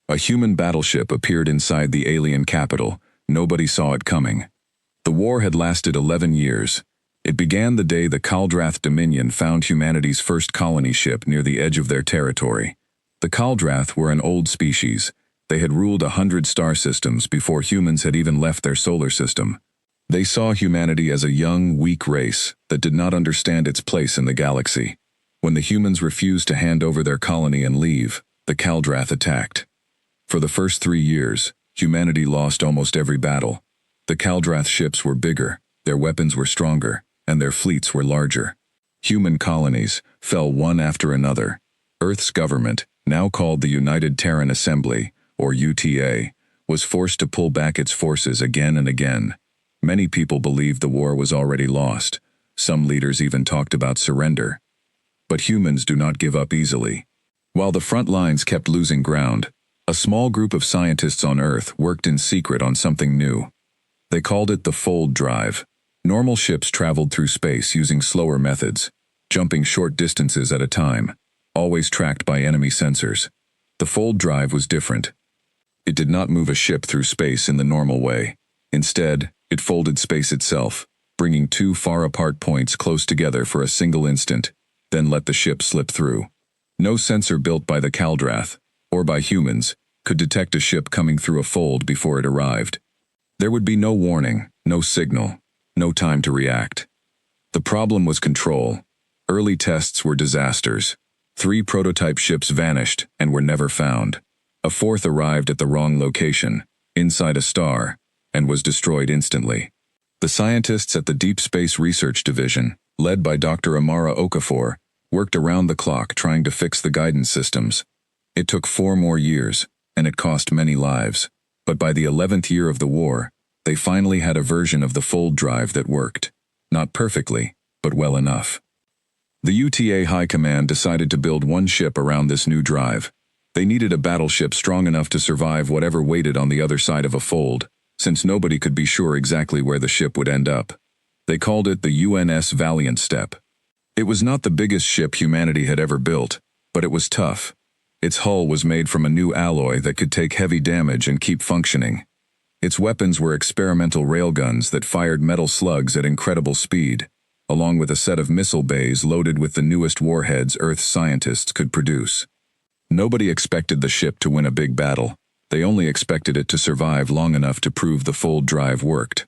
A human battleship appeared inside the alien capital. Nobody saw it coming. The war had lasted 11 years. It began the day the Kaldrath Dominion found humanity's first colony ship near the edge of their territory. The Kaldrath were an old species. They had ruled 100 star systems before humans had even left their solar system. They saw humanity as a young, weak race that did not understand its place in the galaxy. When the humans refused to hand over their colony and leave, the Kaldrath attacked. For the first 3 years, humanity lost almost every battle. The Kaldrath ships were bigger, their weapons were stronger, and their fleets were larger. Human colonies fell one after another. Earth's government, now called the United Terran Assembly, or UTA, was forced to pull back its forces again and again. Many people believed the war was already lost. Some leaders even talked about surrender. But humans do not give up easily. While the front lines kept losing ground, a small group of scientists on Earth worked in secret on something new. They called it the fold drive. Normal ships traveled through space using slower methods, jumping short distances at a time, always tracked by enemy sensors. The fold drive was different. It did not move a ship through space in the normal way. Instead, it folded space itself, bringing two far-apart points close together for a single instant, then let the ship slip through. No sensor built by the Kaldrath, or by humans, could detect a ship coming through a fold before it arrived. There would be no warning, no signal, no time to react. The problem was control. Early tests were disasters. 3 prototype ships vanished and were never found. A 4th arrived at the wrong location, inside a star, and was destroyed instantly. The scientists at the Deep Space Research Division, led by Dr. Amara Okafor, worked around the clock trying to fix the guidance systems. It took 4 more years, and it cost many lives. But by the 11th year of the war, they finally had a version of the fold drive that worked. Not perfectly, but well enough. The UTA High Command decided to build one ship around this new drive. They needed a battleship strong enough to survive whatever waited on the other side of a fold, since nobody could be sure exactly where the ship would end up. They called it the UNS Valiant Step. It was not the biggest ship humanity had ever built, but it was tough. Its hull was made from a new alloy that could take heavy damage and keep functioning. Its weapons were experimental railguns that fired metal slugs at incredible speed, along with a set of missile bays loaded with the newest warheads Earth's scientists could produce. Nobody expected the ship to win a big battle. They only expected it to survive long enough to prove the fold drive worked.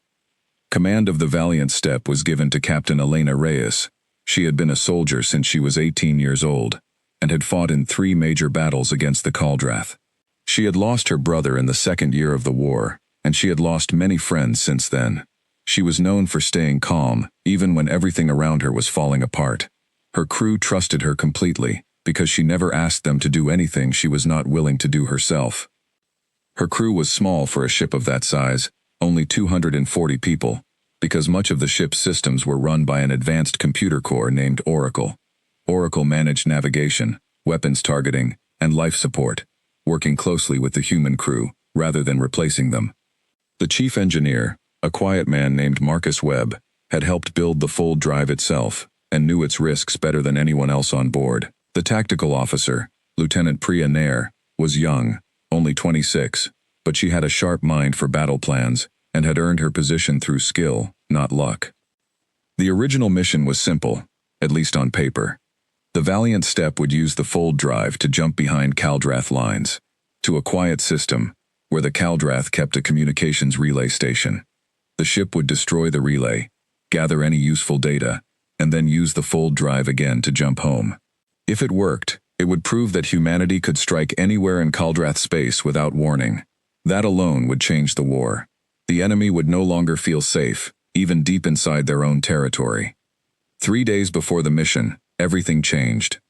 Command of the Valiant Step was given to Captain Elena Reyes. She had been a soldier since she was 18 years old, and had fought in 3 major battles against the Kaldrath. She had lost her brother in the 2nd year of the war, and she had lost many friends since then. She was known for staying calm, even when everything around her was falling apart. Her crew trusted her completely, because she never asked them to do anything she was not willing to do herself. Her crew was small for a ship of that size, only 240 people, because much of the ship's systems were run by an advanced computer core named Oracle. Oracle managed navigation, weapons targeting, and life support, working closely with the human crew, rather than replacing them. The chief engineer, a quiet man named Marcus Webb, had helped build the fold drive itself, and knew its risks better than anyone else on board. The tactical officer, Lieutenant Priya Nair, was young, only 26, but she had a sharp mind for battle plans, and had earned her position through skill, not luck. The original mission was simple, at least on paper. The Valiant Step would use the fold drive to jump behind Kaldrath lines, to a quiet system, where the Kaldrath kept a communications relay station. The ship would destroy the relay, gather any useful data, and then use the fold drive again to jump home. If it worked, it would prove that humanity could strike anywhere in Kaldrath space without warning. That alone would change the war. The enemy would no longer feel safe, even deep inside their own territory. 3 days before the mission, everything changed.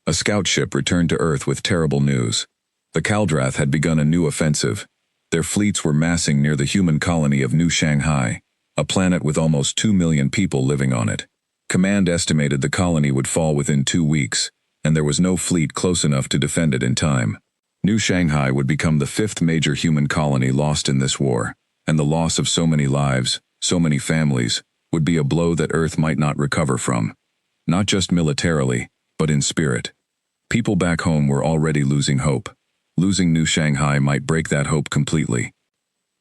A scout ship returned to Earth with terrible news. The Kaldrath had begun a new offensive. Their fleets were massing near the human colony of New Shanghai, a planet with almost 2 million people living on it. Command estimated the colony would fall within 2 weeks, and there was no fleet close enough to defend it in time. New Shanghai would become the 5th major human colony lost in this war, and the loss of so many lives, so many families, would be a blow that Earth might not recover from. Not just militarily, but in spirit. People back home were already losing hope. Losing New Shanghai might break that hope completely.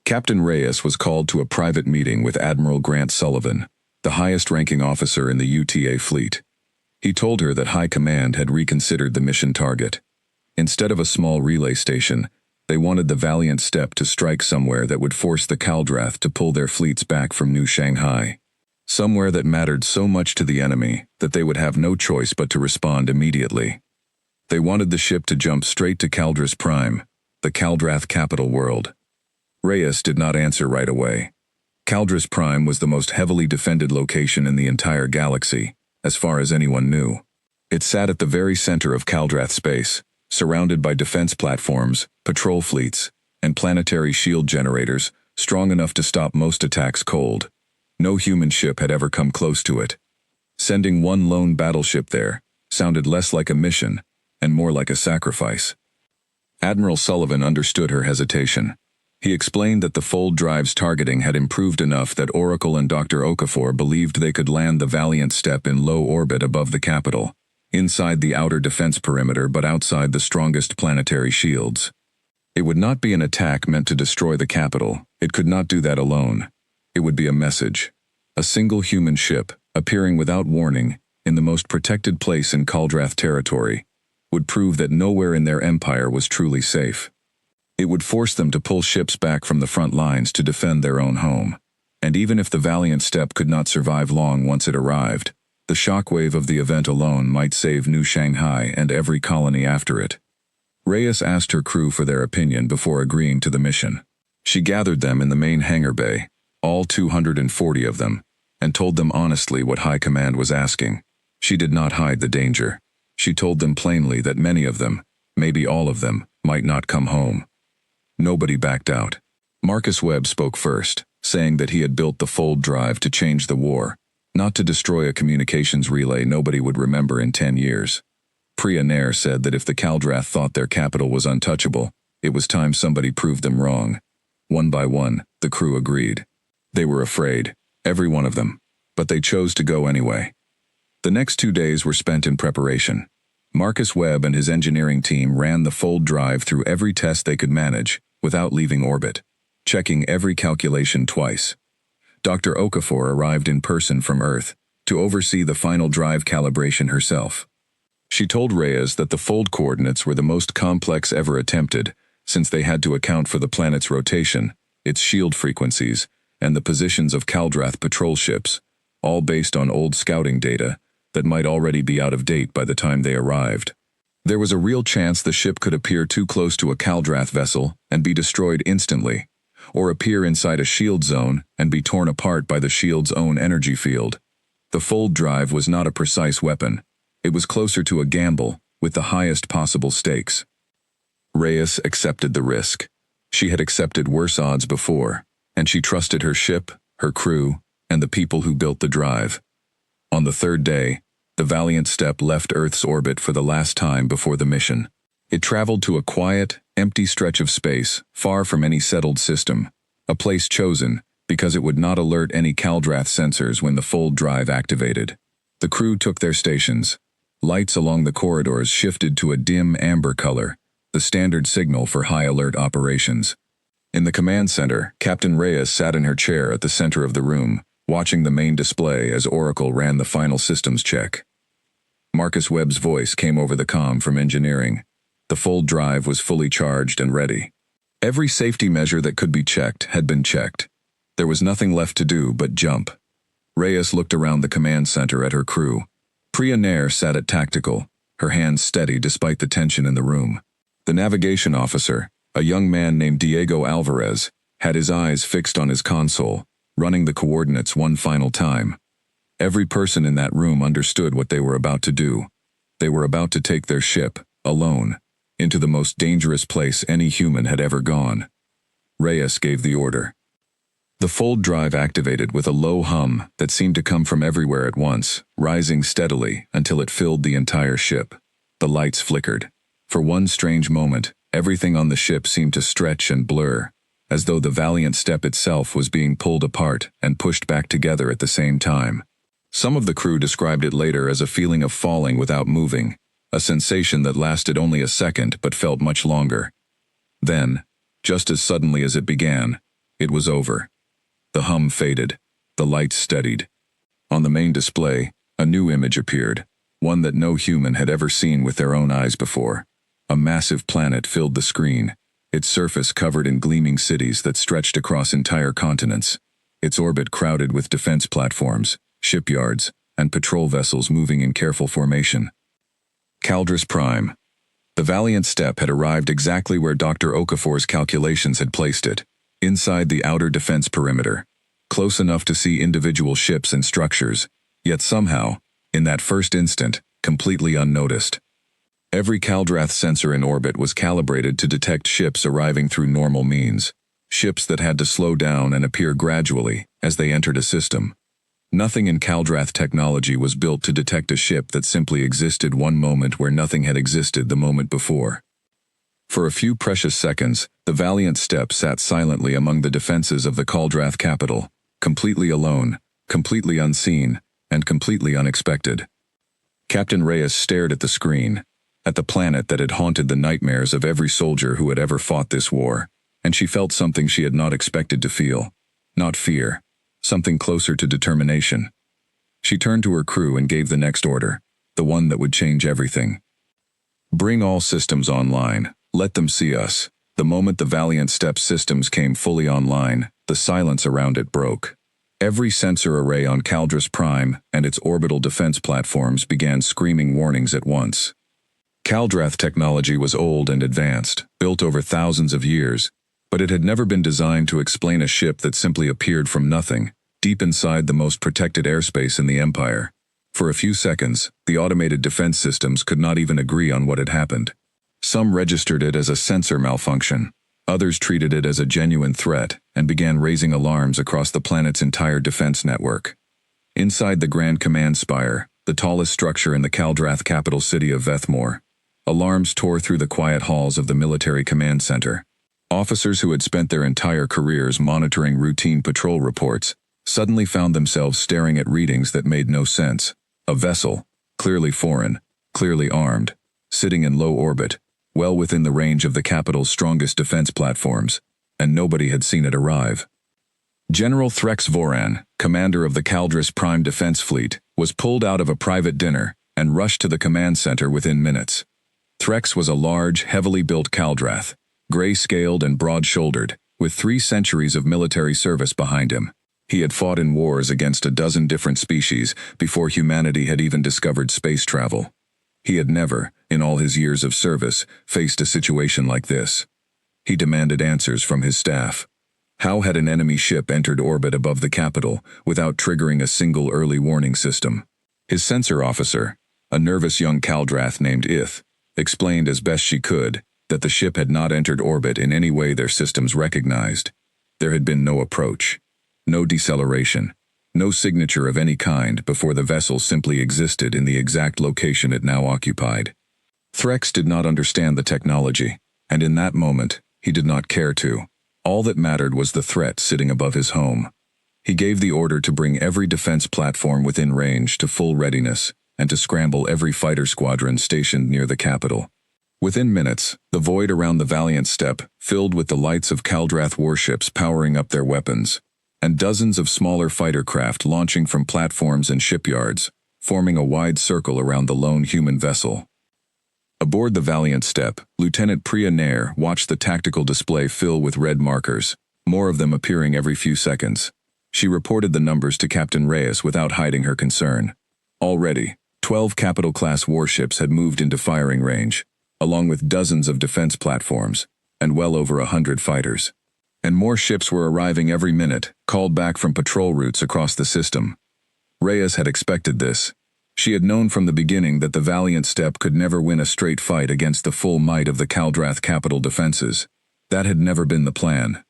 Captain Reyes was called to a private meeting with Admiral Grant Sullivan, the highest-ranking officer in the UTA fleet. He told her that High Command had reconsidered the mission target. Instead of a small relay station, they wanted the Valiant Steppe to strike somewhere that would force the Caldrath to pull their fleets back from New Shanghai. Somewhere that mattered so much to the enemy that they would have no choice but to respond immediately. They wanted the ship to jump straight to Caldras Prime, the Caldrath capital world. Reyes did not answer right away. Caldras Prime was the most heavily defended location in the entire galaxy, as far as anyone knew. It sat at the very center of Caldrath space, surrounded by defense platforms, patrol fleets, and planetary shield generators strong enough to stop most attacks cold. No human ship had ever come close to it. Sending one lone battleship there sounded less like a mission and more like a sacrifice. Admiral Sullivan understood her hesitation. He explained that the fold drive's targeting had improved enough that Oracle and Dr. Okafor believed they could land the Valiant Steppe in low orbit above the capital, inside the outer defense perimeter but outside the strongest planetary shields. It would not be an attack meant to destroy the capital. It could not do that alone. It would be a message. A single human ship, appearing without warning, in the most protected place in Caldrath territory, would prove that nowhere in their empire was truly safe. It would force them to pull ships back from the front lines to defend their own home. And even if the Valiant Steppe could not survive long once it arrived, the shockwave of the event alone might save New Shanghai and every colony after it. Reyes asked her crew for their opinion before agreeing to the mission. She gathered them in the main hangar bay, all 240 of them, and told them honestly what High Command was asking. She did not hide the danger. She told them plainly that many of them, maybe all of them, might not come home. Nobody backed out. Marcus Webb spoke first, saying that he had built the fold drive to change the war, not to destroy a communications relay nobody would remember in 10 years. Priya Nair said that if the Caldrath thought their capital was untouchable, it was time somebody proved them wrong. One by one, the crew agreed. They were afraid, every one of them, but they chose to go anyway. The next 2 days were spent in preparation. Marcus Webb and his engineering team ran the fold drive through every test they could manage, without leaving orbit, checking every calculation twice. Dr. Okafor arrived in person from Earth to oversee the final drive calibration herself. She told Reyes that the fold coordinates were the most complex ever attempted, since they had to account for the planet's rotation, its shield frequencies, and the positions of Caldrath patrol ships, all based on old scouting data that might already be out of date by the time they arrived. There was a real chance the ship could appear too close to a Caldrath vessel and be destroyed instantly, or appear inside a shield zone and be torn apart by the shield's own energy field. The fold drive was not a precise weapon. It was closer to a gamble, with the highest possible stakes. Reyes accepted the risk. She had accepted worse odds before, and she trusted her ship, her crew, and the people who built the drive. On the third day, the Valiant Steppe left Earth's orbit for the last time before the mission. It traveled to a quiet, empty stretch of space, far from any settled system, a place chosen because it would not alert any Caldrath sensors when the fold drive activated. The crew took their stations. Lights along the corridors shifted to a dim amber color, the standard signal for high alert operations. In the command center, Captain Reyes sat in her chair at the center of the room, watching the main display as Oracle ran the final systems check. Marcus Webb's voice came over the comm from engineering. The fold drive was fully charged and ready. Every safety measure that could be checked had been checked. There was nothing left to do but jump. Reyes looked around the command center at her crew. Priya Nair sat at tactical, her hands steady despite the tension in the room. The navigation officer, a young man named Diego Alvarez, had his eyes fixed on his console, running the coordinates one final time. Every person in that room understood what they were about to do. They were about to take their ship, alone, into the most dangerous place any human had ever gone. Reyes gave the order. The fold drive activated with a low hum that seemed to come from everywhere at once, rising steadily until it filled the entire ship. The lights flickered. For one strange moment, everything on the ship seemed to stretch and blur, as though the Valiant Steppe itself was being pulled apart and pushed back together at the same time. Some of the crew described it later as a feeling of falling without moving, a sensation that lasted only a second but felt much longer, Then, just as suddenly as it began, it was over. The hum faded. The lights steadied. On the main display, a new image appeared, one that no human had ever seen with their own eyes before. A massive planet filled the screen, its surface covered in gleaming cities that stretched across entire continents, its orbit crowded with defense platforms, shipyards, and patrol vessels moving in careful formation. Caldris Prime. The Valiant Step had arrived exactly where Dr. Okafor's calculations had placed it, inside the outer defense perimeter, close enough to see individual ships and structures, yet somehow, in that first instant, completely unnoticed. Every Caldrath sensor in orbit was calibrated to detect ships arriving through normal means, ships that had to slow down and appear gradually as they entered a system. Nothing in Caldrath technology was built to detect a ship that simply existed one moment where nothing had existed the moment before. For a few precious seconds, the Valiant Step sat silently among the defenses of the Caldrath capital, completely alone, completely unseen, and completely unexpected. Captain Reyes stared at the screen, at the planet that had haunted the nightmares of every soldier who had ever fought this war, and she felt something she had not expected to feel. Not fear. Something closer to determination. She turned to her crew and gave the next order, the one that would change everything. Bring all systems online. Let them see us. The moment the Valiant Step systems came fully online, the silence around it broke. Every sensor array on Caldris Prime and its orbital defense platforms began screaming warnings at once. Caldrath technology was old and advanced, built over thousands of years, but it had never been designed to explain a ship that simply appeared from nothing, deep inside the most protected airspace in the Empire. For a few seconds, the automated defense systems could not even agree on what had happened. Some registered it as a sensor malfunction. Others treated it as a genuine threat and began raising alarms across the planet's entire defense network. Inside the Grand Command Spire, the tallest structure in the Caldrath capital city of Vethmore, alarms tore through the quiet halls of the military command center. Officers who had spent their entire careers monitoring routine patrol reports suddenly found themselves staring at readings that made no sense. A vessel, clearly foreign, clearly armed, sitting in low orbit, well within the range of the capital's strongest defense platforms, and nobody had seen it arrive. General Threx Voran, commander of the Caldris Prime Defense Fleet, was pulled out of a private dinner and rushed to the command center within minutes. Threx was a large, heavily built Caldrath, gray-scaled and broad-shouldered, with 3 centuries of military service behind him. He had fought in wars against a dozen different species before humanity had even discovered space travel. He had never, in all his years of service, faced a situation like this. He demanded answers from his staff. How had an enemy ship entered orbit above the capital without triggering a single early warning system? His sensor officer, a nervous young Caldrath named Ith, explained as best she could that the ship had not entered orbit in any way their systems recognized. There had been no approach, no deceleration, no signature of any kind before the vessel simply existed in the exact location it now occupied. Threx did not understand the technology, and in that moment, he did not care to. All that mattered was the threat sitting above his home. He gave the order to bring every defense platform within range to full readiness and to scramble every fighter squadron stationed near the capital. Within minutes, the void around the Valiant Step filled with the lights of Caldrath warships powering up their weapons, and dozens of smaller fighter craft launching from platforms and shipyards, forming a wide circle around the lone human vessel. Aboard the Valiant Step, Lieutenant Priya Nair watched the tactical display fill with red markers, more of them appearing every few seconds. She reported the numbers to Captain Reyes without hiding her concern. Already, 12 capital-class warships had moved into firing range, along with dozens of defense platforms, and well over 100 fighters. And more ships were arriving every minute, called back from patrol routes across the system. Reyes had expected this. She had known from the beginning that the Valiant Step could never win a straight fight against the full might of the Caldrath capital defenses. That had never been the plan.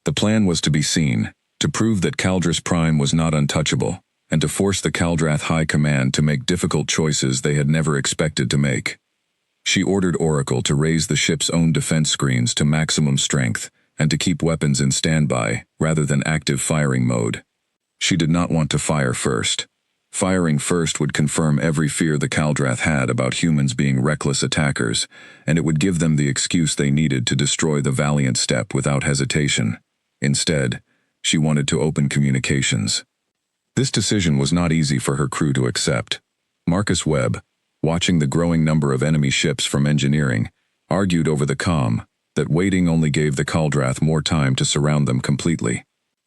The plan was to be seen, to prove that Caldris Prime was not untouchable, and to force the Caldrath High Command to make difficult choices they had never expected to make. She ordered Oracle to raise the ship's own defense screens to maximum strength and to keep weapons in standby rather than active firing mode. She did not want to fire first. Firing first would confirm every fear the Kaldrath had about humans being reckless attackers, and it would give them the excuse they needed to destroy the Valiant Steppe without hesitation. Instead, she wanted to open communications. This decision was not easy for her crew to accept. Marcus Webb, watching the growing number of enemy ships from engineering, argued over the comm that waiting only gave the Kaldrath more time to surround them completely.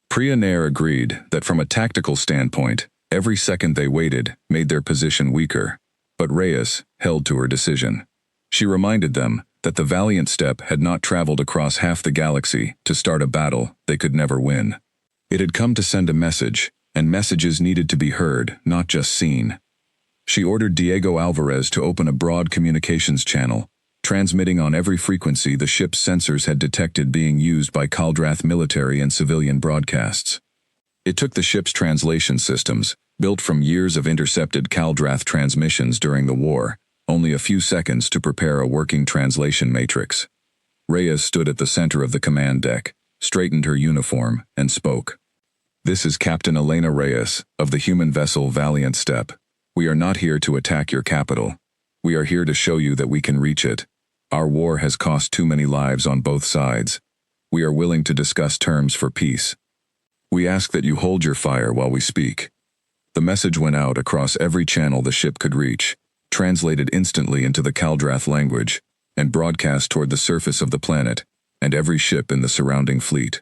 Priya Nair agreed that from a tactical standpoint, every second they waited made their position weaker, but Reyes held to her decision. She reminded them that the Valiant Steppe had not traveled across half the galaxy to start a battle they could never win. It had come to send a message, and messages needed to be heard, not just seen. She ordered Diego Alvarez to open a broad communications channel, transmitting on every frequency the ship's sensors had detected being used by Kaldrath military and civilian broadcasts. It took the ship's translation systems, built from years of intercepted Kaldrath transmissions during the war, only a few seconds to prepare a working translation matrix. Reyes stood at the center of the command deck, straightened her uniform, and spoke. "This is Captain Elena Reyes, of the human vessel Valiant Steppe. We are not here to attack your capital. We are here to show you that we can reach it. Our war has cost too many lives on both sides. We are willing to discuss terms for peace. We ask that you hold your fire while we speak." The message went out across every channel the ship could reach, translated instantly into the Kaldrath language, and broadcast toward the surface of the planet and every ship in the surrounding fleet.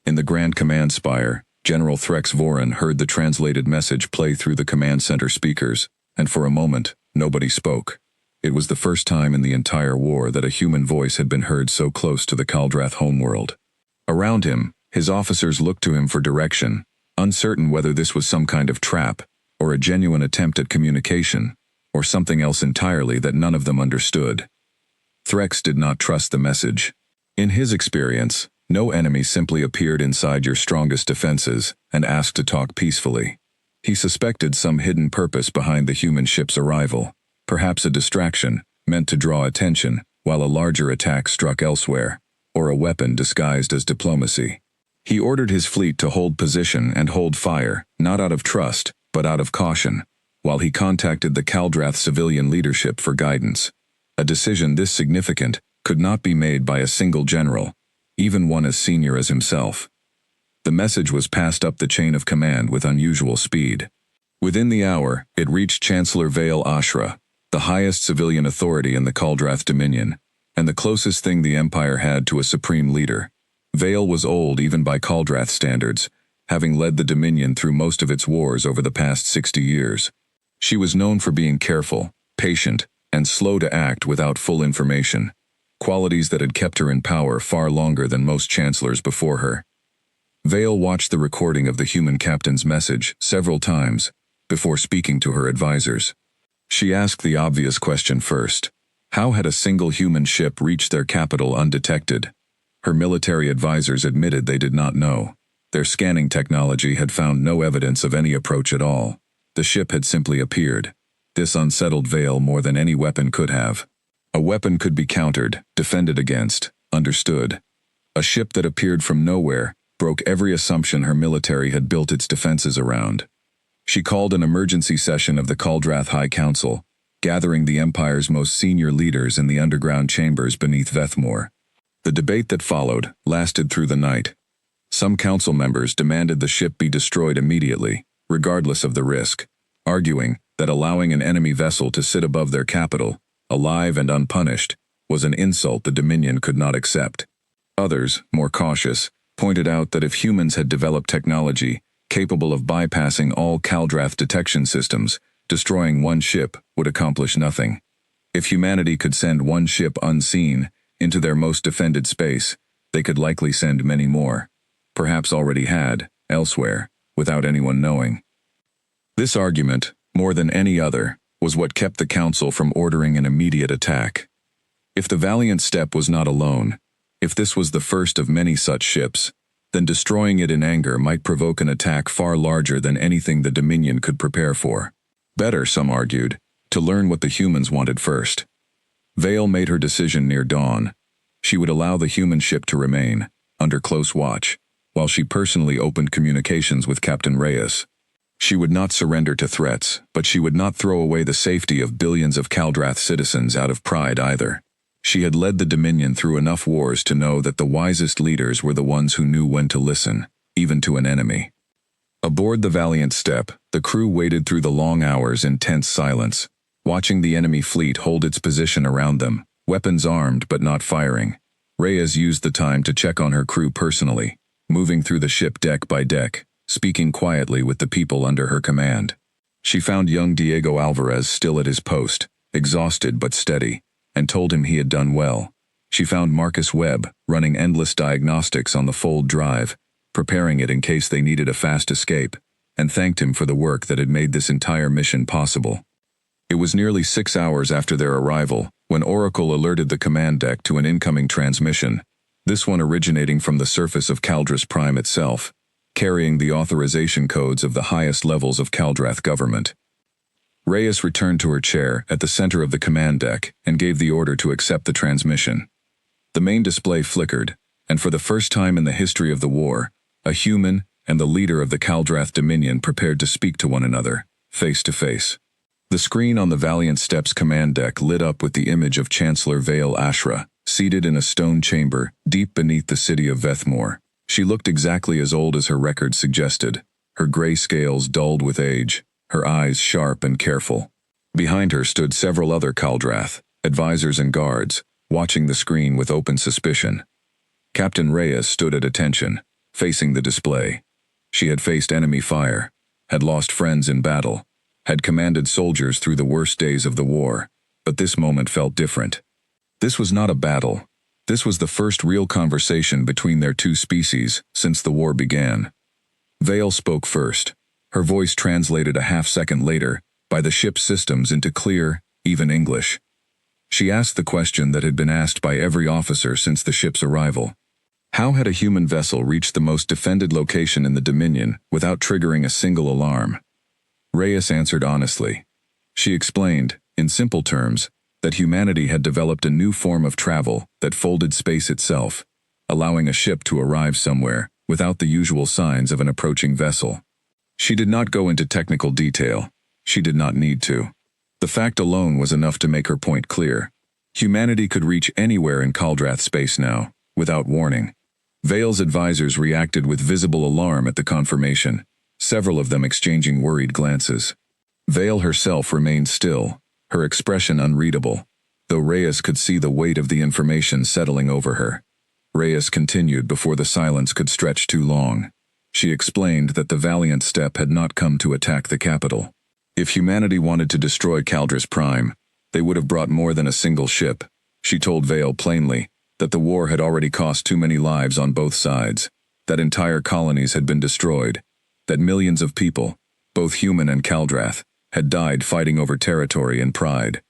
In the Grand Command Spire, General Threx Voran heard the translated message play through the command center speakers, and for a moment, nobody spoke. It was the first time in the entire war that a human voice had been heard so close to the Kaldrath homeworld. Around him, his officers looked to him for direction, uncertain whether this was some kind of trap, or a genuine attempt at communication, or something else entirely that none of them understood. Threx did not trust the message. In his experience, no enemy simply appeared inside your strongest defenses and asked to talk peacefully. He suspected some hidden purpose behind the human ship's arrival, perhaps a distraction meant to draw attention while a larger attack struck elsewhere, or a weapon disguised as diplomacy. He ordered his fleet to hold position and hold fire, not out of trust, but out of caution, while he contacted the Kaldrath civilian leadership for guidance. A decision this significant could not be made by a single general, even one as senior as himself. The message was passed up the chain of command with unusual speed. Within the hour, it reached Chancellor Vale Ashra, the highest civilian authority in the Kaldrath Dominion, and the closest thing the Empire had to a supreme leader. Vale was old even by Kaldrath standards, having led the Dominion through most of its wars over the past 60 years. She was known for being careful, patient, and slow to act without full information, qualities that had kept her in power far longer than most chancellors before her. Vale watched the recording of the human captain's message several times before speaking to her advisors. She asked the obvious question first. How had a single human ship reached their capital undetected? Her military advisors admitted they did not know. Their scanning technology had found no evidence of any approach at all. The ship had simply appeared. This unsettled Vale more than any weapon could have. A weapon could be countered, defended against, understood. A ship that appeared from nowhere broke every assumption her military had built its defenses around. She called an emergency session of the Kaldrath High Council, gathering the Empire's most senior leaders in the underground chambers beneath Vethmore. The debate that followed lasted through the night. Some council members demanded the ship be destroyed immediately, regardless of the risk, arguing that allowing an enemy vessel to sit above their capital, alive and unpunished, was an insult the Dominion could not accept. Others, more cautious, pointed out that if humans had developed technology capable of bypassing all Kaldrath detection systems, destroying one ship would accomplish nothing. If humanity could send one ship unseen into their most defended space, they could likely send many more, perhaps already had, elsewhere, without anyone knowing. This argument, more than any other, was what kept the Council from ordering an immediate attack. If the Valiant Steppe was not alone, if this was the first of many such ships, then destroying it in anger might provoke an attack far larger than anything the Dominion could prepare for. Better, some argued, to learn what the humans wanted first. Vale made her decision near dawn. She would allow the human ship to remain, under close watch, while she personally opened communications with Captain Reyes. She would not surrender to threats, but she would not throw away the safety of billions of Caldrath citizens out of pride either. She had led the Dominion through enough wars to know that the wisest leaders were the ones who knew when to listen, even to an enemy. Aboard the Valiant Steppe, the crew waited through the long hours in tense silence, watching the enemy fleet hold its position around them, weapons armed but not firing. Reyes used the time to check on her crew personally, moving through the ship deck by deck, speaking quietly with the people under her command. She found young Diego Alvarez still at his post, exhausted but steady, and told him he had done well. She found Marcus Webb running endless diagnostics on the Fold drive, preparing it in case they needed a fast escape, and thanked him for the work that had made this entire mission possible. It was nearly 6 hours after their arrival when Oracle alerted the command deck to an incoming transmission, this one originating from the surface of Caldras Prime itself, carrying the authorization codes of the highest levels of Caldrath government. Reyes returned to her chair at the center of the command deck and gave the order to accept the transmission. The main display flickered, and for the first time in the history of the war, a human and the leader of the Caldrath Dominion prepared to speak to one another, face to face. The screen on the Valiant Steppe's command deck lit up with the image of Chancellor Vale Ashra, seated in a stone chamber deep beneath the city of Vethmore. She looked exactly as old as her record suggested, her gray scales dulled with age, her eyes sharp and careful. Behind her stood several other Caldrath, advisors and guards, watching the screen with open suspicion. Captain Reyes stood at attention, facing the display. She had faced enemy fire, had lost friends in battle, had commanded soldiers through the worst days of the war, but this moment felt different. This was not a battle. This was the first real conversation between their two species since the war began. Vale spoke first. Her voice translated a half-second later by the ship's systems into clear, even English. She asked the question that had been asked by every officer since the ship's arrival. How had a human vessel reached the most defended location in the Dominion without triggering a single alarm? Reyes answered honestly. She explained, in simple terms, that humanity had developed a new form of travel that folded space itself, allowing a ship to arrive somewhere without the usual signs of an approaching vessel. She did not go into technical detail. She did not need to. The fact alone was enough to make her point clear. Humanity could reach anywhere in Caldrath space now, without warning. Vale's advisors reacted with visible alarm at the confirmation, several of them exchanging worried glances. Vale herself remained still, her expression unreadable, though Reyes could see the weight of the information settling over her. Reyes continued before the silence could stretch too long. She explained that the Valiant Steppe had not come to attack the capital. If humanity wanted to destroy Caldras Prime, they would have brought more than a single ship. She told Vale plainly that the war had already cost too many lives on both sides, that entire colonies had been destroyed, that millions of people, both human and Caldrath, had died fighting over territory and pride.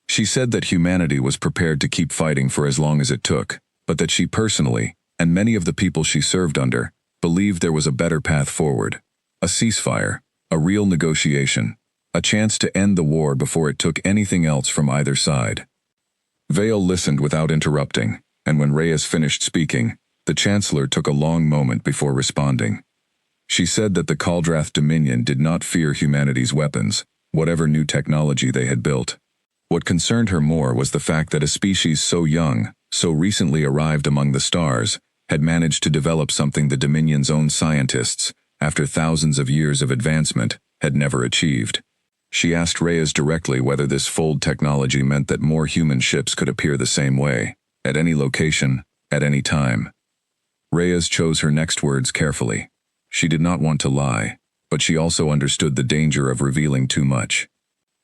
She said that humanity was prepared to keep fighting for as long as it took, but that she personally, and many of the people she served under, believed there was a better path forward. A ceasefire, a real negotiation, a chance to end the war before it took anything else from either side. Vale listened without interrupting, and when Reyes finished speaking, the Chancellor took a long moment before responding. She said that the Caldrath Dominion did not fear humanity's weapons, whatever new technology they had built. What concerned her more was the fact that a species so young, so recently arrived among the stars, had managed to develop something the Dominion's own scientists, after thousands of years of advancement, had never achieved. She asked Reyes directly whether this fold technology meant that more human ships could appear the same way, at any location, at any time. Reyes chose her next words carefully. She did not want to lie, but she also understood the danger of revealing too much.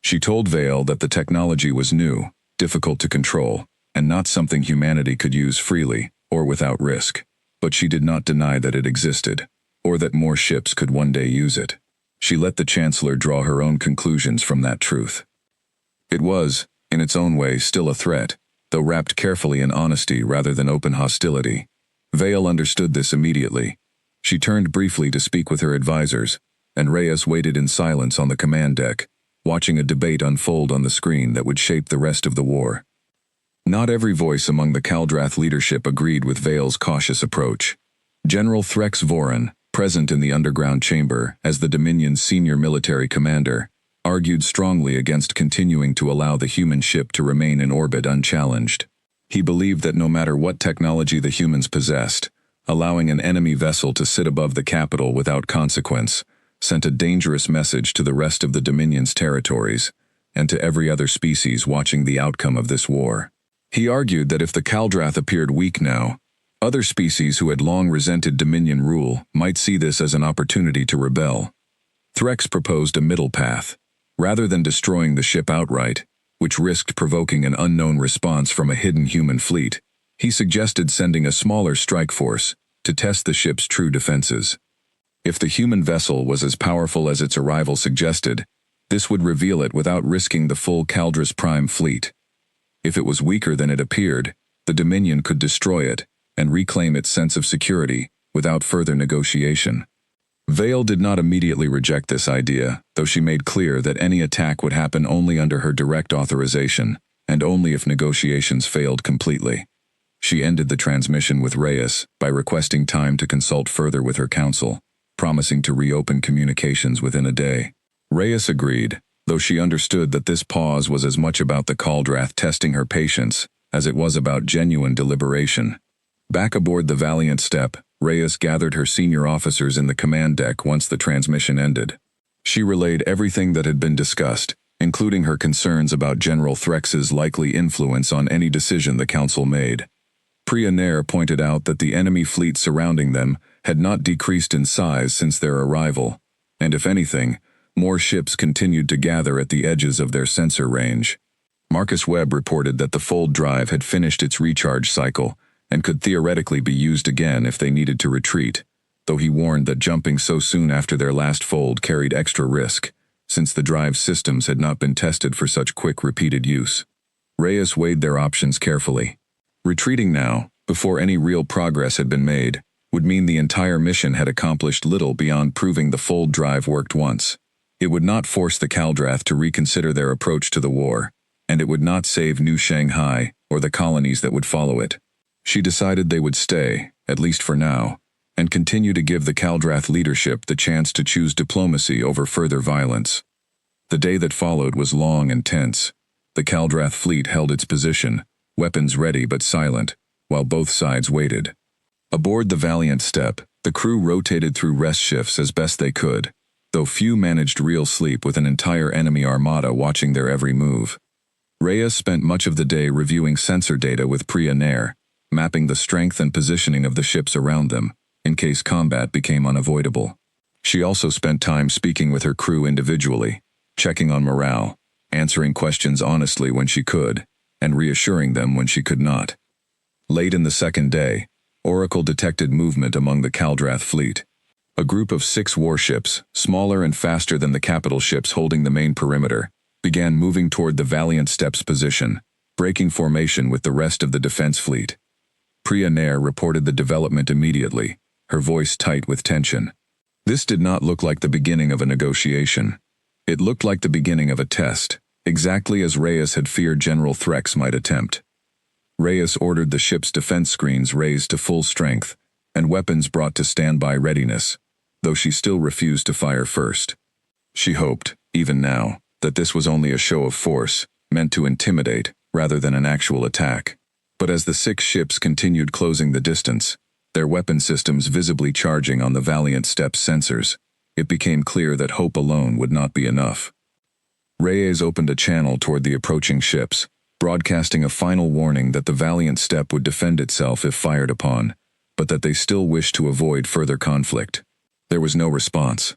She told Vale that the technology was new, difficult to control, and not something humanity could use freely or without risk, but she did not deny that it existed, or that more ships could one day use it. She let the Chancellor draw her own conclusions from that truth. It was, in its own way, still a threat, though wrapped carefully in honesty rather than open hostility. Vale understood this immediately. She turned briefly to speak with her advisors, and Reyes waited in silence on the command deck, watching a debate unfold on the screen that would shape the rest of the war. Not every voice among the Caldrath leadership agreed with Vale's cautious approach. General Threx Voran, present in the underground chamber as the Dominion's senior military commander, argued strongly against continuing to allow the human ship to remain in orbit unchallenged. He believed that no matter what technology the humans possessed, allowing an enemy vessel to sit above the capital without consequence sent a dangerous message to the rest of the Dominion's territories and to every other species watching the outcome of this war. He argued that if the Kaldrath appeared weak now, other species who had long resented Dominion rule might see this as an opportunity to rebel. Threx proposed a middle path. Rather than destroying the ship outright, which risked provoking an unknown response from a hidden human fleet, he suggested sending a smaller strike force to test the ship's true defenses. If the human vessel was as powerful as its arrival suggested, this would reveal it without risking the full Kaldras Prime fleet. If it was weaker than it appeared, the Dominion could destroy it and reclaim its sense of security without further negotiation. Vale did not immediately reject this idea, though she made clear that any attack would happen only under her direct authorization, and only if negotiations failed completely. She ended the transmission with Reyes by requesting time to consult further with her council, promising to reopen communications within a day. Reyes agreed, though she understood that this pause was as much about the Kaldrath testing her patience as it was about genuine deliberation. Back aboard the Valiant Step, Reyes gathered her senior officers in the command deck once the transmission ended. She relayed everything that had been discussed, including her concerns about General Threx's likely influence on any decision the council made. Priya Nair pointed out that the enemy fleet surrounding them had not decreased in size since their arrival, and if anything, more ships continued to gather at the edges of their sensor range. Marcus Webb reported that the Fold drive had finished its recharge cycle and could theoretically be used again if they needed to retreat, though he warned that jumping so soon after their last fold carried extra risk, since the drive's systems had not been tested for such quick repeated use. Reyes weighed their options carefully. Retreating now, before any real progress had been made, would mean the entire mission had accomplished little beyond proving the Fold drive worked once. It would not force the Kaldrath to reconsider their approach to the war, and it would not save New Shanghai or the colonies that would follow it. She decided they would stay, at least for now, and continue to give the Kaldrath leadership the chance to choose diplomacy over further violence. The day that followed was long and tense. The Kaldrath fleet held its position, weapons ready but silent, while both sides waited. Aboard the Valiant Step, the crew rotated through rest shifts as best they could, though few managed real sleep with an entire enemy armada watching their every move. Reyes spent much of the day reviewing sensor data with Priya Nair, mapping the strength and positioning of the ships around them, in case combat became unavoidable. She also spent time speaking with her crew individually, checking on morale, answering questions honestly when she could, and reassuring them when she could not. Late in the second day, Oracle detected movement among the Kaldrath fleet. A group of 6 warships, smaller and faster than the capital ships holding the main perimeter, began moving toward the Valiant Step's position, breaking formation with the rest of the defense fleet. Priya Nair reported the development immediately, her voice tight with tension. This did not look like the beginning of a negotiation. It looked like the beginning of a test, exactly as Reyes had feared General Threx might attempt. Reyes ordered the ship's defense screens raised to full strength, and weapons brought to standby readiness, though she still refused to fire first. She hoped, even now, that this was only a show of force, meant to intimidate, rather than an actual attack. But as the 6 ships continued closing the distance, their weapon systems visibly charging on the Valiant Step's sensors, it became clear that hope alone would not be enough. Reyes opened a channel toward the approaching ships, broadcasting a final warning that the Valiant Step would defend itself if fired upon, but that they still wished to avoid further conflict. There was no response.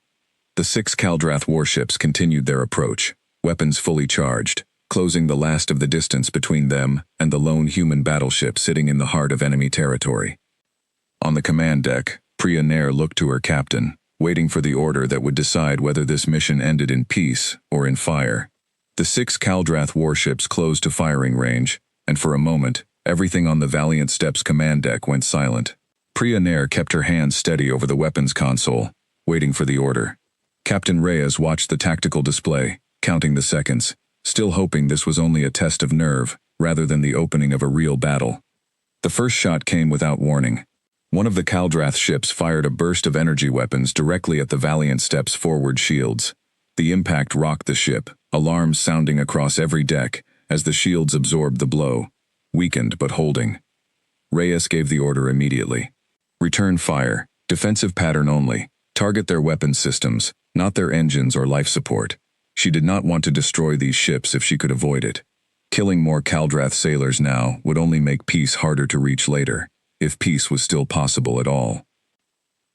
The 6 Kaldrath warships continued their approach, weapons fully charged, closing the last of the distance between them and the lone human battleship sitting in the heart of enemy territory. On the command deck, Priya Nair looked to her captain, waiting for the order that would decide whether this mission ended in peace or in fire. The 6 Kaldrath warships closed to firing range, and for a moment, everything on the Valiant Step's command deck went silent. Priya Nair kept her hands steady over the weapons console, waiting for the order. Captain Reyes watched the tactical display, counting the seconds, still hoping this was only a test of nerve, rather than the opening of a real battle. The first shot came without warning. One of the Caldrath ships fired a burst of energy weapons directly at the Valiant Step's forward shields. The impact rocked the ship, alarms sounding across every deck as the shields absorbed the blow, weakened but holding. Reyes gave the order immediately. Return fire, defensive pattern only, target their weapons systems, not their engines or life support. She did not want to destroy these ships if she could avoid it. Killing more Caldrath sailors now would only make peace harder to reach later, if peace was still possible at all.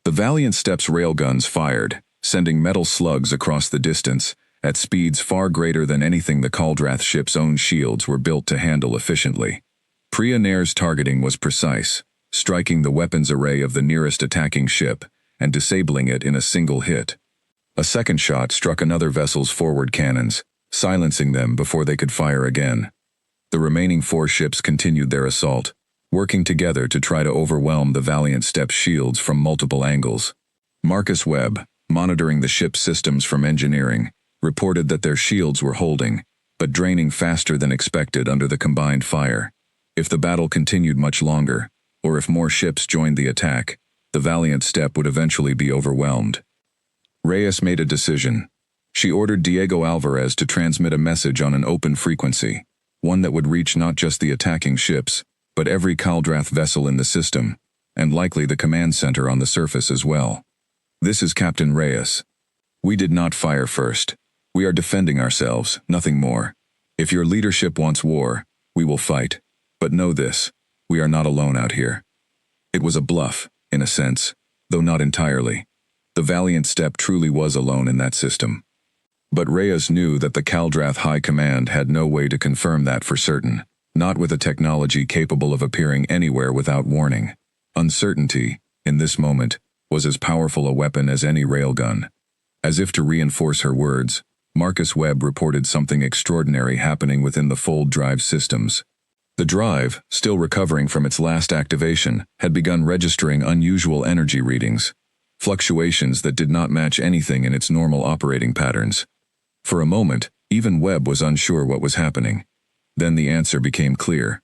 The Valiant Step's railguns fired, sending metal slugs across the distance, at speeds far greater than anything the Caldrath ship's own shields were built to handle efficiently. Priya Nair's targeting was precise, striking the weapons array of the nearest attacking ship and disabling it in a single hit. A second shot struck another vessel's forward cannons, silencing them before they could fire again. The remaining 4 ships continued their assault, working together to try to overwhelm the Valiant Step's shields from multiple angles. Marcus Webb, monitoring the ship's systems from engineering, reported that their shields were holding, but draining faster than expected under the combined fire. If the battle continued much longer, or if more ships joined the attack, the Valiant Step would eventually be overwhelmed. Reyes made a decision. She ordered Diego Alvarez to transmit a message on an open frequency, one that would reach not just the attacking ships, but every Caldrath vessel in the system, and likely the command center on the surface as well. This is Captain Reyes. We did not fire first. We are defending ourselves, nothing more. If your leadership wants war, we will fight. But know this, we are not alone out here. It was a bluff, in a sense, though not entirely. The Valiant Step truly was alone in that system. But Reyes knew that the Caldrath High Command had no way to confirm that for certain, not with a technology capable of appearing anywhere without warning. Uncertainty, in this moment, was as powerful a weapon as any railgun. As if to reinforce her words, Marcus Webb reported something extraordinary happening within the fold drive systems. The drive, still recovering from its last activation, had begun registering unusual energy readings, fluctuations that did not match anything in its normal operating patterns. For a moment, even Webb was unsure what was happening. Then the answer became clear.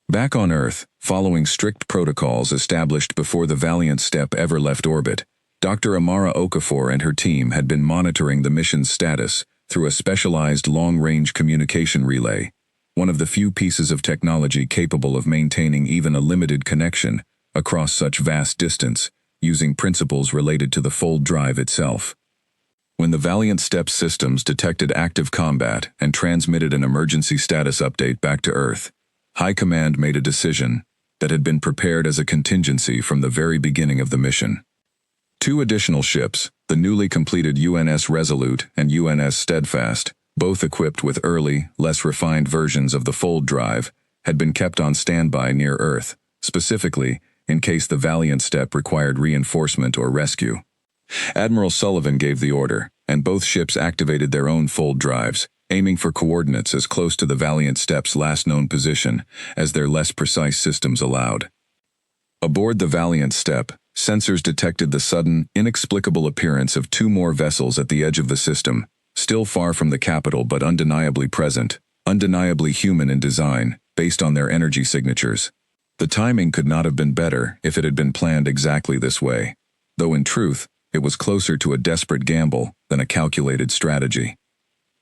Back on Earth, following strict protocols established before the Valiant Step ever left orbit, Dr. Amara Okafor and her team had been monitoring the mission's status through a specialized long-range communication relay, one of the few pieces of technology capable of maintaining even a limited connection across such vast distance, using principles related to the fold drive itself. When the Valiant Step systems detected active combat and transmitted an emergency status update back to Earth, High Command made a decision that had been prepared as a contingency from the very beginning of the mission. 2 additional ships, the newly completed UNS Resolute and UNS Steadfast, both equipped with early, less refined versions of the fold drive, had been kept on standby near Earth, specifically in case the Valiant Step required reinforcement or rescue. Admiral Sullivan gave the order, and both ships activated their own fold drives, aiming for coordinates as close to the Valiant Step's last known position as their less precise systems allowed. Aboard the Valiant Step, sensors detected the sudden, inexplicable appearance of 2 more vessels at the edge of the system, still far from the capital but undeniably present, undeniably human in design, based on their energy signatures. The timing could not have been better if it had been planned exactly this way, though in truth, it was closer to a desperate gamble than a calculated strategy.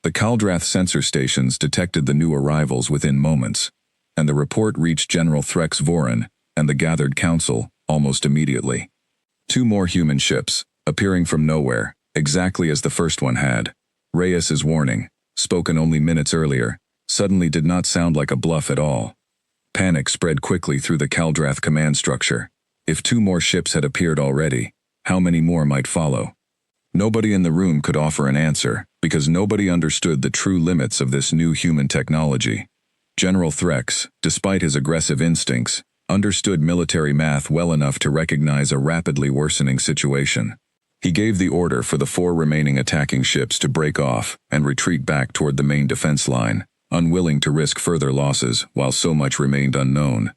The Caldrath sensor stations detected the new arrivals within moments, and the report reached General Threx Voran and the gathered council almost immediately. 2 more human ships, appearing from nowhere, exactly as the first one had. Reyes's warning, spoken only minutes earlier, suddenly did not sound like a bluff at all. Panic spread quickly through the Caldrath command structure. If 2 more ships had appeared already, how many more might follow? Nobody in the room could offer an answer, because nobody understood the true limits of this new human technology. General Threx, despite his aggressive instincts, understood military math well enough to recognize a rapidly worsening situation. He gave the order for the 4 remaining attacking ships to break off and retreat back toward the main defense line, unwilling to risk further losses while so much remained unknown.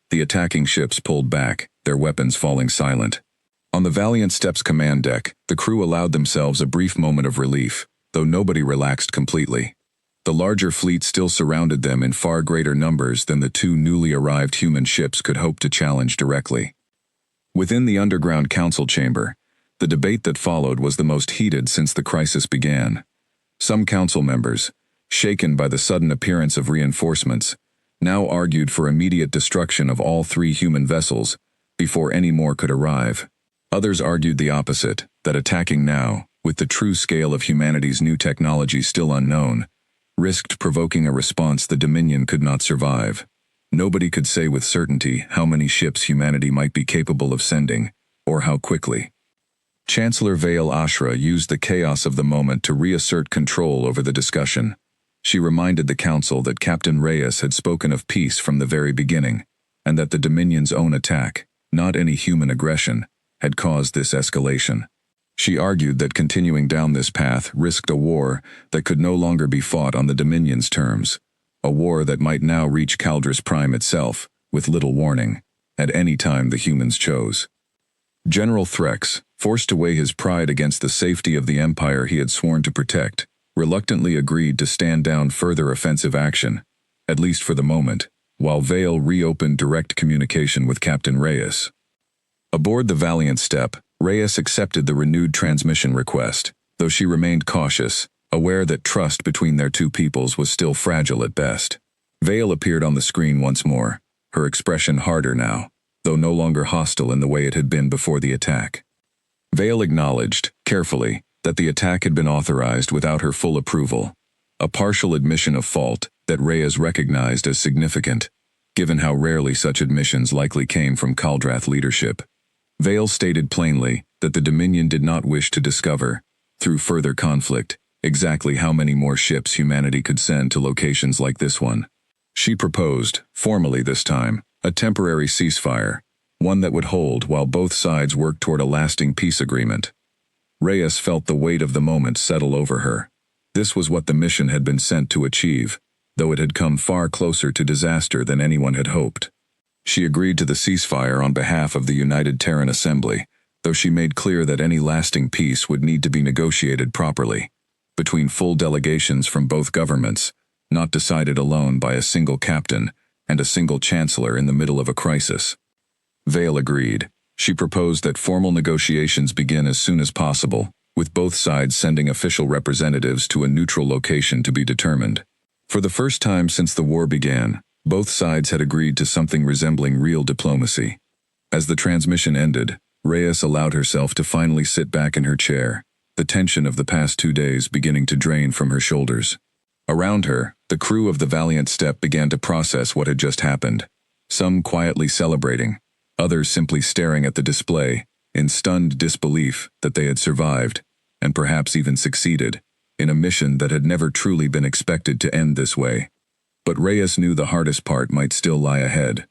The attacking ships pulled back, their weapons falling silent. On the Valiant Step's command deck, the crew allowed themselves a brief moment of relief, though nobody relaxed completely. The larger fleet still surrounded them in far greater numbers than the 2 newly arrived human ships could hope to challenge directly. Within the underground council chamber, the debate that followed was the most heated since the crisis began. Some council members, shaken by the sudden appearance of reinforcements, now argued for immediate destruction of all 3 human vessels before any more could arrive. Others argued the opposite, that attacking now, with the true scale of humanity's new technology still unknown, risked provoking a response the Dominion could not survive. Nobody could say with certainty how many ships humanity might be capable of sending, or how quickly. Chancellor Vale Ashra used the chaos of the moment to reassert control over the discussion. She reminded the council that Captain Reyes had spoken of peace from the very beginning, and that the Dominion's own attack, not any human aggression, had caused this escalation. She argued that continuing down this path risked a war that could no longer be fought on the Dominion's terms, a war that might now reach Caldris Prime itself, with little warning, at any time the humans chose. General Threx, forced to weigh his pride against the safety of the empire he had sworn to protect, reluctantly agreed to stand down further offensive action, at least for the moment, while Vale reopened direct communication with Captain Reyes. Aboard the Valiant Steppe, Reyes accepted the renewed transmission request, though she remained cautious, aware that trust between their 2 peoples was still fragile at best. Vale appeared on the screen once more, her expression harder now, though no longer hostile in the way it had been before the attack. Vale acknowledged, carefully, that the attack had been authorized without her full approval, a partial admission of fault that Reyes recognized as significant, given how rarely such admissions likely came from Caldrath leadership. Vale stated plainly that the Dominion did not wish to discover, through further conflict, exactly how many more ships humanity could send to locations like this one. She proposed, formally this time, a temporary ceasefire, one that would hold while both sides worked toward a lasting peace agreement. Reyes felt the weight of the moment settle over her. This was what the mission had been sent to achieve, though it had come far closer to disaster than anyone had hoped. She agreed to the ceasefire on behalf of the United Terran Assembly, though she made clear that any lasting peace would need to be negotiated properly, between full delegations from both governments, not decided alone by a single captain and a single chancellor in the middle of a crisis. Vale agreed. She proposed that formal negotiations begin as soon as possible, with both sides sending official representatives to a neutral location to be determined. For the first time since the war began, both sides had agreed to something resembling real diplomacy. As the transmission ended, Reyes allowed herself to finally sit back in her chair, the tension of the past 2 days beginning to drain from her shoulders. Around her, the crew of the Valiant Steppe began to process what had just happened, some quietly celebrating, others simply staring at the display, in stunned disbelief that they had survived, and perhaps even succeeded, in a mission that had never truly been expected to end this way. But Reyes knew the hardest part might still lie ahead.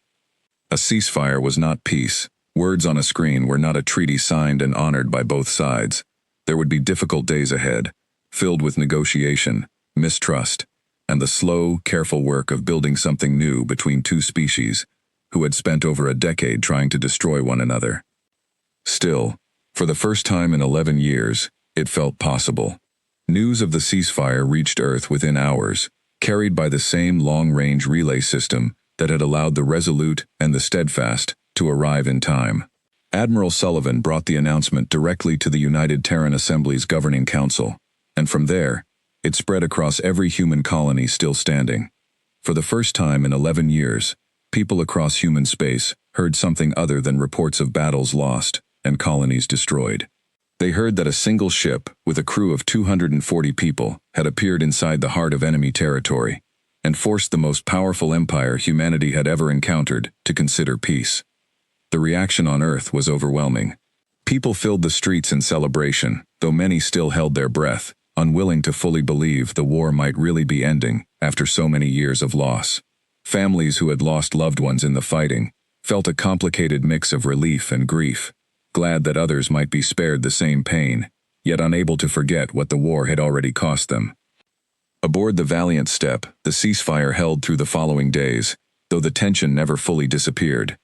A ceasefire was not peace. Words on a screen were not a treaty signed and honored by both sides. There would be difficult days ahead, filled with negotiation, mistrust, and the slow, careful work of building something new between 2 species who had spent over a decade trying to destroy one another. Still, for the first time in 11 years, it felt possible. News of the ceasefire reached Earth within hours, carried by the same long-range relay system that had allowed the Resolute and the Steadfast to arrive in time. Admiral Sullivan brought the announcement directly to the United Terran Assembly's Governing Council, and from there, it spread across every human colony still standing. For the first time in 11 years, people across human space heard something other than reports of battles lost and colonies destroyed. They heard that a single ship, with a crew of 240 people, had appeared inside the heart of enemy territory, and forced the most powerful empire humanity had ever encountered to consider peace. The reaction on Earth was overwhelming. People filled the streets in celebration, though many still held their breath, unwilling to fully believe the war might really be ending after so many years of loss. Families who had lost loved ones in the fighting felt a complicated mix of relief and grief, glad that others might be spared the same pain, yet unable to forget what the war had already cost them. Aboard the Valiant Steppe, the ceasefire held through the following days, though the tension never fully disappeared.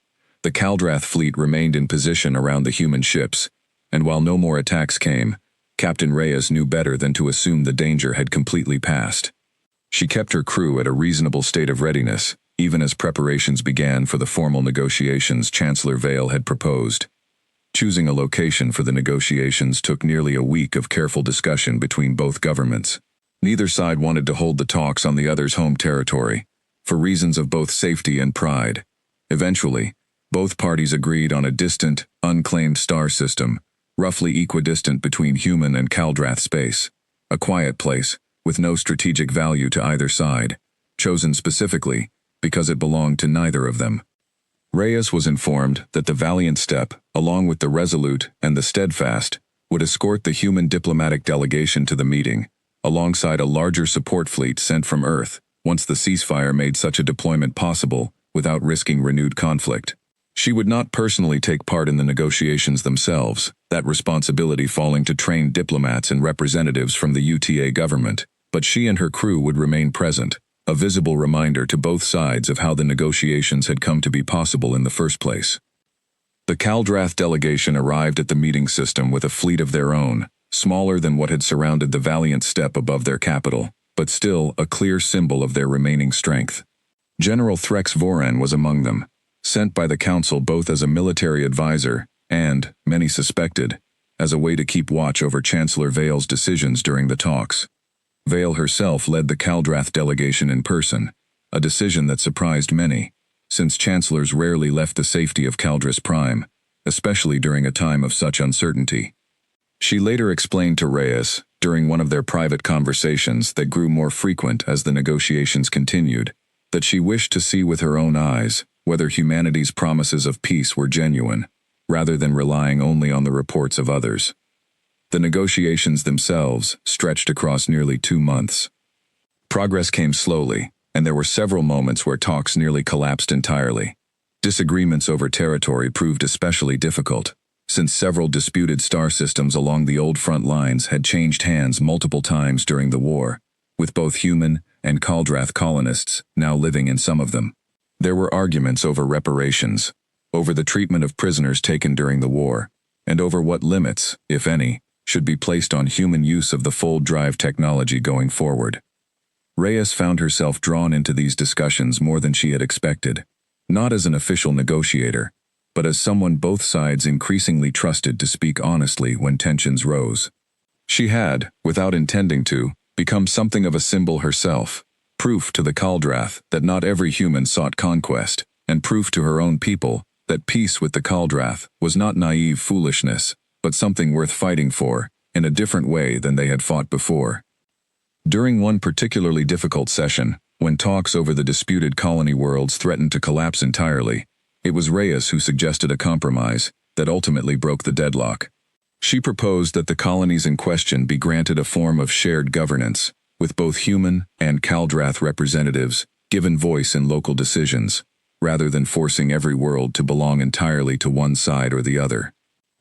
The Caldrath fleet remained in position around the human ships, and while no more attacks came, Captain Reyes knew better than to assume the danger had completely passed. She kept her crew at a reasonable state of readiness, even as preparations began for the formal negotiations Chancellor Vale had proposed. Choosing a location for the negotiations took nearly a week of careful discussion between both governments. Neither side wanted to hold the talks on the other's home territory, for reasons of both safety and pride. Eventually, both parties agreed on a distant, unclaimed star system, roughly equidistant between human and Kaldrath space, a quiet place, with no strategic value to either side, chosen specifically because it belonged to neither of them. Reyes was informed that the Valiant Step, along with the Resolute and the Steadfast, would escort the human diplomatic delegation to the meeting, alongside a larger support fleet sent from Earth, once the ceasefire made such a deployment possible without risking renewed conflict. She would not personally take part in the negotiations themselves, that responsibility falling to trained diplomats and representatives from the UTA government, but she and her crew would remain present, a visible reminder to both sides of how the negotiations had come to be possible in the first place. The Kaldrath delegation arrived at the meeting system with a fleet of their own, smaller than what had surrounded the Valiant Step above their capital, but still a clear symbol of their remaining strength. General Threx Voran was among them, sent by the Council both as a military advisor and, many suspected, as a way to keep watch over Chancellor Vale's decisions during the talks. Vale herself led the Kaldrath delegation in person, a decision that surprised many, since chancellors rarely left the safety of Kaldras Prime, especially during a time of such uncertainty. She later explained to Reyes, during one of their private conversations that grew more frequent as the negotiations continued, that she wished to see with her own eyes whether humanity's promises of peace were genuine, rather than relying only on the reports of others. The negotiations themselves stretched across nearly 2 months. Progress came slowly, and there were several moments where talks nearly collapsed entirely. Disagreements over territory proved especially difficult, since several disputed star systems along the old front lines had changed hands multiple times during the war, with both human and Kaldrath colonists now living in some of them. There were arguments over reparations, over the treatment of prisoners taken during the war, and over what limits, if any, should be placed on human use of the fold drive technology going forward. Reyes found herself drawn into these discussions more than she had expected, not as an official negotiator, but as someone both sides increasingly trusted to speak honestly when tensions rose. She had, without intending to, become something of a symbol herself, proof to the Kaldrath that not every human sought conquest, and proof to her own people that peace with the Kaldrath was not naive foolishness, but something worth fighting for, in a different way than they had fought before. During one particularly difficult session, when talks over the disputed colony worlds threatened to collapse entirely, it was Reyes who suggested a compromise that ultimately broke the deadlock. She proposed that the colonies in question be granted a form of shared governance, with both human and Kaldrath representatives given voice in local decisions, rather than forcing every world to belong entirely to one side or the other.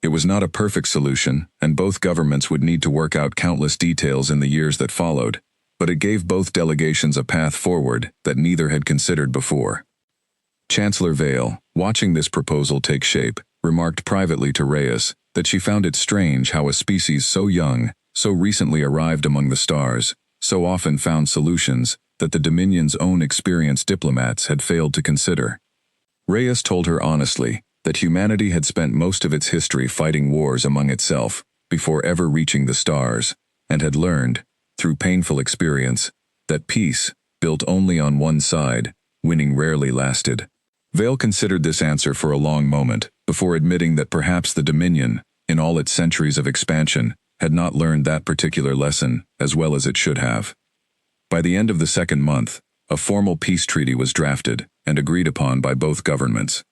It was not a perfect solution, and both governments would need to work out countless details in the years that followed, but it gave both delegations a path forward that neither had considered before. Chancellor Vale, watching this proposal take shape, remarked privately to Reyes that she found it strange how a species so young, so recently arrived among the stars, so often found solutions that the Dominion's own experienced diplomats had failed to consider. Reyes told her honestly that humanity had spent most of its history fighting wars among itself before ever reaching the stars, and had learned, through painful experience, that peace, built only on one side, winning rarely lasted. Vale considered this answer for a long moment, before admitting that perhaps the Dominion, in all its centuries of expansion, had not learned that particular lesson as well as it should have. By the end of the second month, a formal peace treaty was drafted and agreed upon by both governments.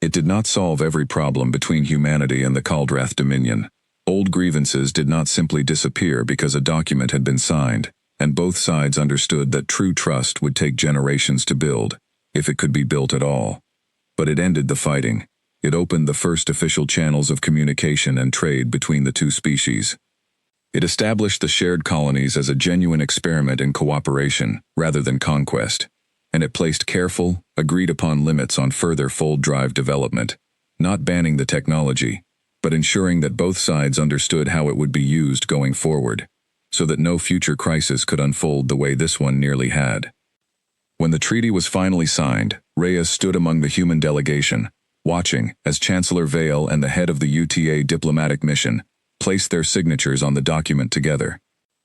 It did not solve every problem between humanity and the Kaldrath Dominion. Old grievances did not simply disappear because a document had been signed, and both sides understood that true trust would take generations to build, if it could be built at all. But it ended the fighting. It opened the first official channels of communication and trade between the two species. It established the shared colonies as a genuine experiment in cooperation rather than conquest, and it placed careful, agreed-upon limits on further fold drive development, not banning the technology, but ensuring that both sides understood how it would be used going forward, so that no future crisis could unfold the way this one nearly had. When the treaty was finally signed, Reyes stood among the human delegation, watching as Chancellor Vale and the head of the UTA diplomatic mission placed their signatures on the document together.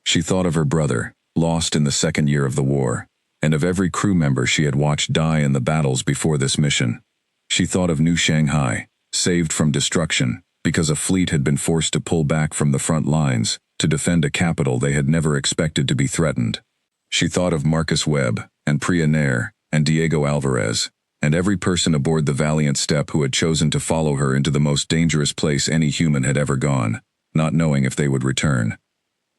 She thought of her brother, lost in the second year of the war, and of every crew member she had watched die in the battles before this mission. She thought of New Shanghai, saved from destruction because a fleet had been forced to pull back from the front lines to defend a capital they had never expected to be threatened. She thought of Marcus Webb and Priya Nair and Diego Alvarez, and every person aboard the Valiant Steppe who had chosen to follow her into the most dangerous place any human had ever gone, not knowing if they would return.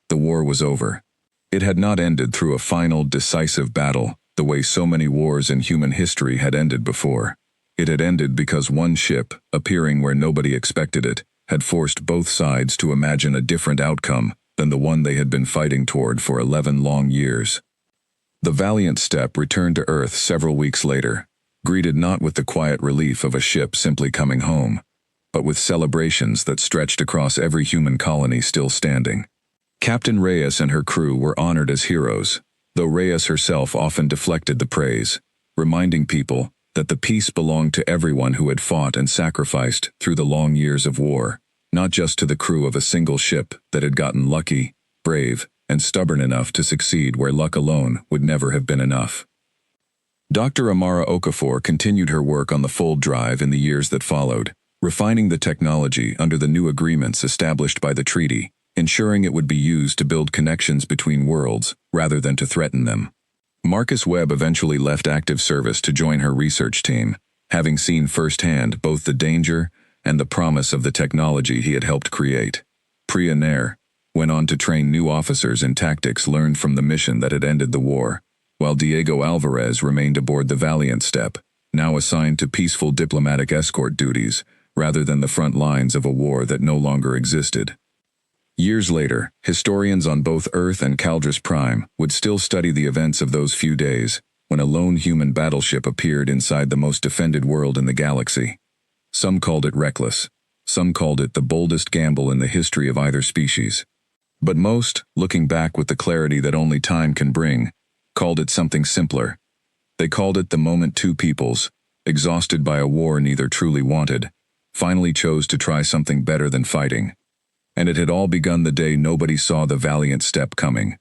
The war was over. It had not ended through a final, decisive battle, the way so many wars in human history had ended before. It had ended because one ship, appearing where nobody expected it, had forced both sides to imagine a different outcome than the one they had been fighting toward for 11 long years. The Valiant Steppe returned to Earth several weeks later, greeted not with the quiet relief of a ship simply coming home, but with celebrations that stretched across every human colony still standing. Captain Reyes and her crew were honored as heroes, though Reyes herself often deflected the praise, reminding people that the peace belonged to everyone who had fought and sacrificed through the long years of war, not just to the crew of a single ship that had gotten lucky, brave, and stubborn enough to succeed where luck alone would never have been enough. Dr. Amara Okafor continued her work on the Fold Drive in the years that followed, refining the technology under the new agreements established by the treaty, ensuring it would be used to build connections between worlds rather than to threaten them. Marcus Webb eventually left active service to join her research team, having seen firsthand both the danger and the promise of the technology he had helped create. Priya Nair went on to train new officers in tactics learned from the mission that had ended the war, while Diego Alvarez remained aboard the Valiant Steppe, now assigned to peaceful diplomatic escort duties rather than the front lines of a war that no longer existed. Years later, historians on both Earth and Caldris Prime would still study the events of those few days when a lone human battleship appeared inside the most defended world in the galaxy. Some called it reckless. Some called it the boldest gamble in the history of either species. But most, looking back with the clarity that only time can bring, called it something simpler. They called it the moment two peoples, exhausted by a war neither truly wanted, finally chose to try something better than fighting. And it had all begun the day nobody saw the Valiant Steppe coming.